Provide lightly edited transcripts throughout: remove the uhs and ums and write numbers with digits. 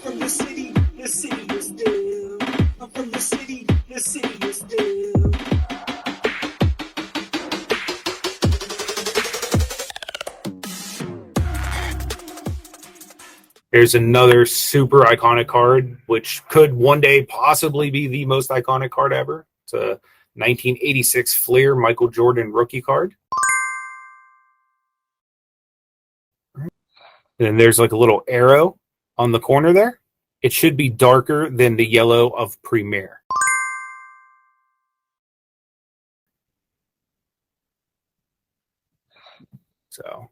from the city is still. I'm from the city is still. Here's another super iconic card, which could one day possibly be the most iconic card ever. It's a 1986 Fleer Michael Jordan rookie card. And there's like a little arrow on the corner there. It should be darker than the yellow of Premier. So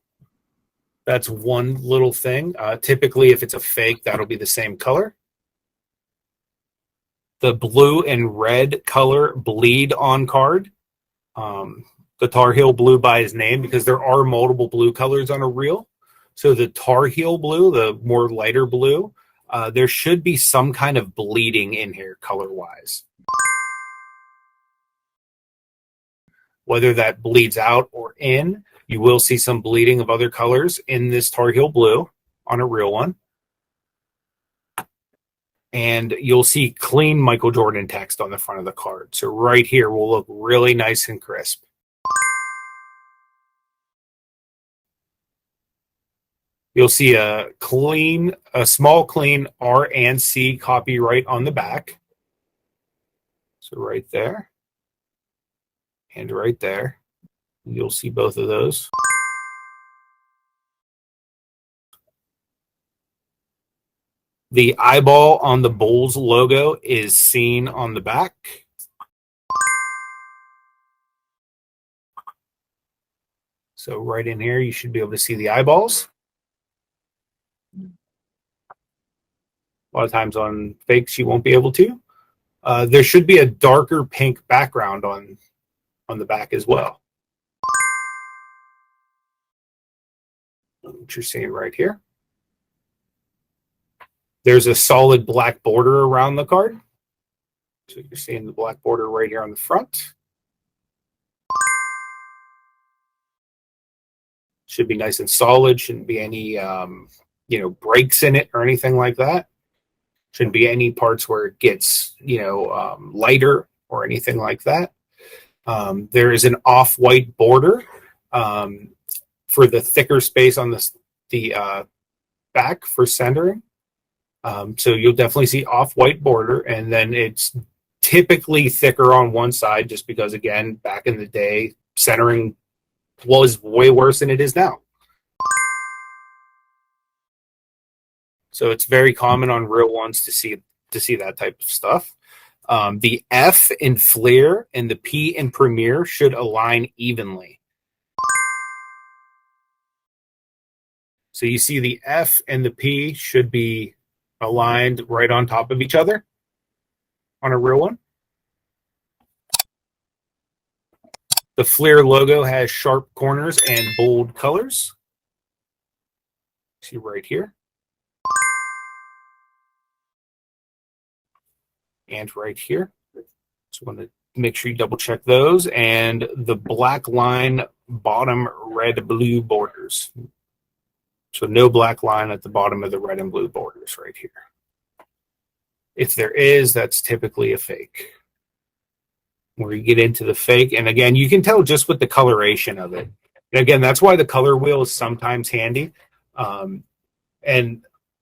that's one little thing. Typically, if it's a fake, that'll be the same color. The blue and red color bleed on card. The Tar Heel blue by his name because there are multiple blue colors on a reel. So the Tar Heel blue, the more lighter blue, there should be some kind of bleeding in here color-wise. Whether that bleeds out or in, you will see some bleeding of other colors in this Tar Heel blue on a real one. And you'll see clean Michael Jordan text on the front of the card. So right here will look really nice and crisp. You'll see a small clean R and C copyright on the back. So right there and right there, you'll see both of those. The eyeball on the Bulls logo is seen on the back. So right in here, you should be able to see the eyeballs. A lot of times on fakes, you won't be able to. There should be a darker pink background on the back as well. What you're seeing right here. There's a solid black border around the card. So you're seeing the black border right here on the front. Should be nice and solid. Shouldn't be any breaks in it or anything like that. Shouldn't be any parts where it gets lighter or anything like that. There is an off-white border for the thicker space on the back for centering. So you'll definitely see off-white border, and then it's typically thicker on one side just because, again, back in the day, centering was way worse than it is now. So it's very common on real ones to see that type of stuff. The F in Fleer and the P in Premier should align evenly. So you see the F and the P should be aligned right on top of each other on a real one. The Fleer logo has sharp corners and bold colors. See right here. And right here. So I want to make sure you double check those. And the black line bottom red-blue borders. So no black line at the bottom of the red and blue borders right here. If there is, that's typically a fake. Where you get into the fake, and again, you can tell just with the coloration of it. And again, that's why the color wheel is sometimes handy. And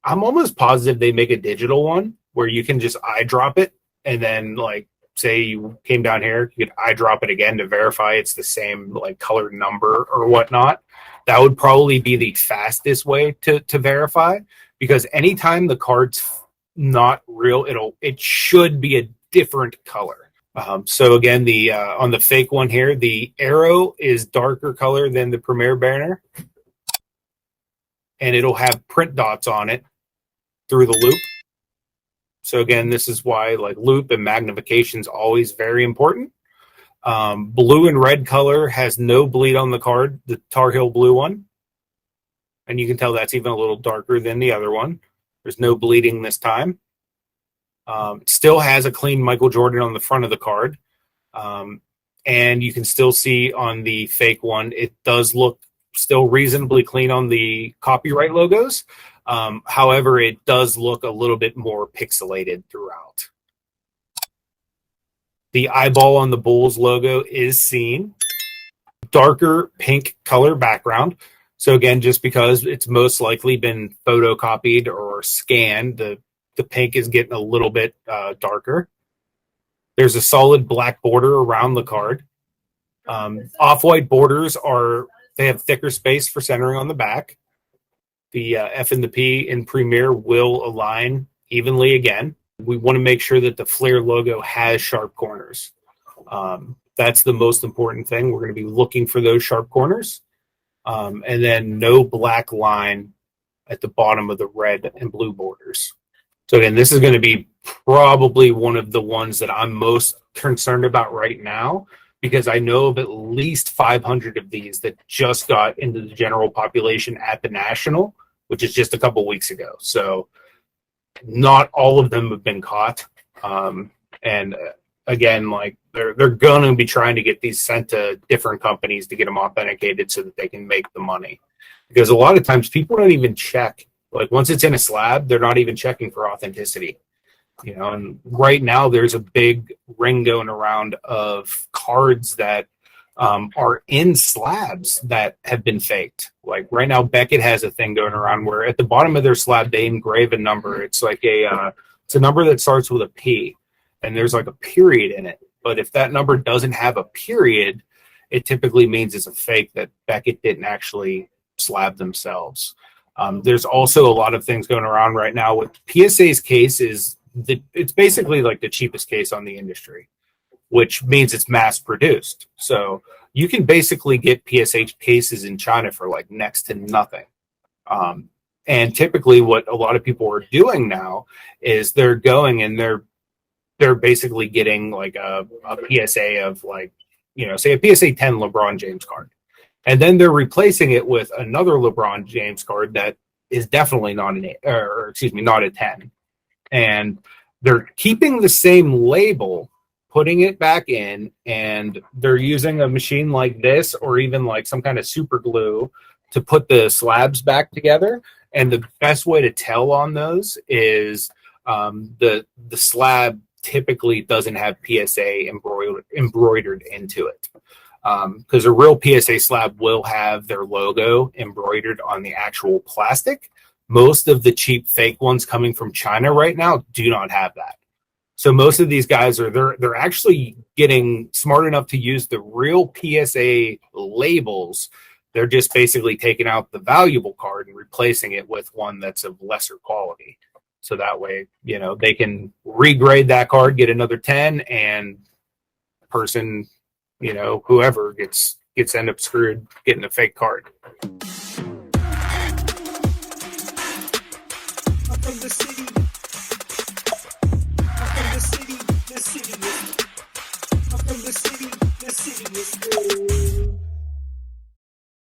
I'm almost positive they make a digital one where you can just eye drop it, and then like say you came down here, you could eye drop it again to verify it's the same like colored number or whatnot. That would probably be the fastest way to verify, because anytime the card's not real, it should be a different color. So again, the on the fake one here, the arrow is darker color than the Premier banner, and it'll have print dots on it through the loop. So again, this is why like loop and magnification is always very important. Blue and red color has no bleed on the card, the Tar Heel blue one. And you can tell that's even a little darker than the other one. There's no bleeding this time. It still has a clean Michael Jordan on the front of the card. And you can still see on the fake one, it does look still reasonably clean on the copyright logos. However, it does look a little bit more pixelated throughout. The eyeball on the Bulls logo is seen. Darker pink color background. So again, just because it's most likely been photocopied or scanned, the pink is getting a little bit darker. There's a solid black border around the card. Off-white borders they have thicker space for centering on the back. The F and the P in Premier will align evenly again. We want to make sure that the Flair logo has sharp corners. That's the most important thing. We're going to be looking for those sharp corners. And then no black line at the bottom of the red and blue borders. So again, this is going to be probably one of the ones that I'm most concerned about right now, because I know of at least 500 of these that just got into the general population at the National, which is just a couple weeks ago. So not all of them have been caught. And again, like they're going to be trying to get these sent to different companies to get them authenticated so that they can make the money. Because a lot of times people don't even check. Like once it's in a slab, they're not even checking for authenticity. You know, and right now there's a big ring going around of cards that are in slabs that have been faked. Like right now, Beckett has a thing going around where at the bottom of their slab they engrave a number. It's like it's a number that starts with a P, and there's like a period in it. But if that number doesn't have a period, it typically means it's a fake that Beckett didn't actually slab themselves. There's also a lot of things going around right now with PSA's case is it's basically like the cheapest case on the industry, which means it's mass produced. So you can basically get PSA cases in China for like next to nothing. And typically what a lot of people are doing now is they're going and they're basically getting like a PSA of like, you know, say a PSA 10 LeBron James card. And then they're replacing it with another LeBron James card that is definitely not not a 10. And they're keeping the same label, putting it back in, and they're using a machine like this or even like some kind of super glue to put the slabs back together. And the best way to tell on those is the slab typically doesn't have PSA embroidered into it. Because a real PSA slab will have their logo embroidered on the actual plastic. Most of the cheap fake ones coming from China right now do not have that. So most of these guys they're actually getting smart enough to use the real PSA labels. They're just basically taking out the valuable card and replacing it with one that's of lesser quality. So that way, you know, they can regrade that card, get another 10, and person, you know, whoever gets end up screwed getting a fake card.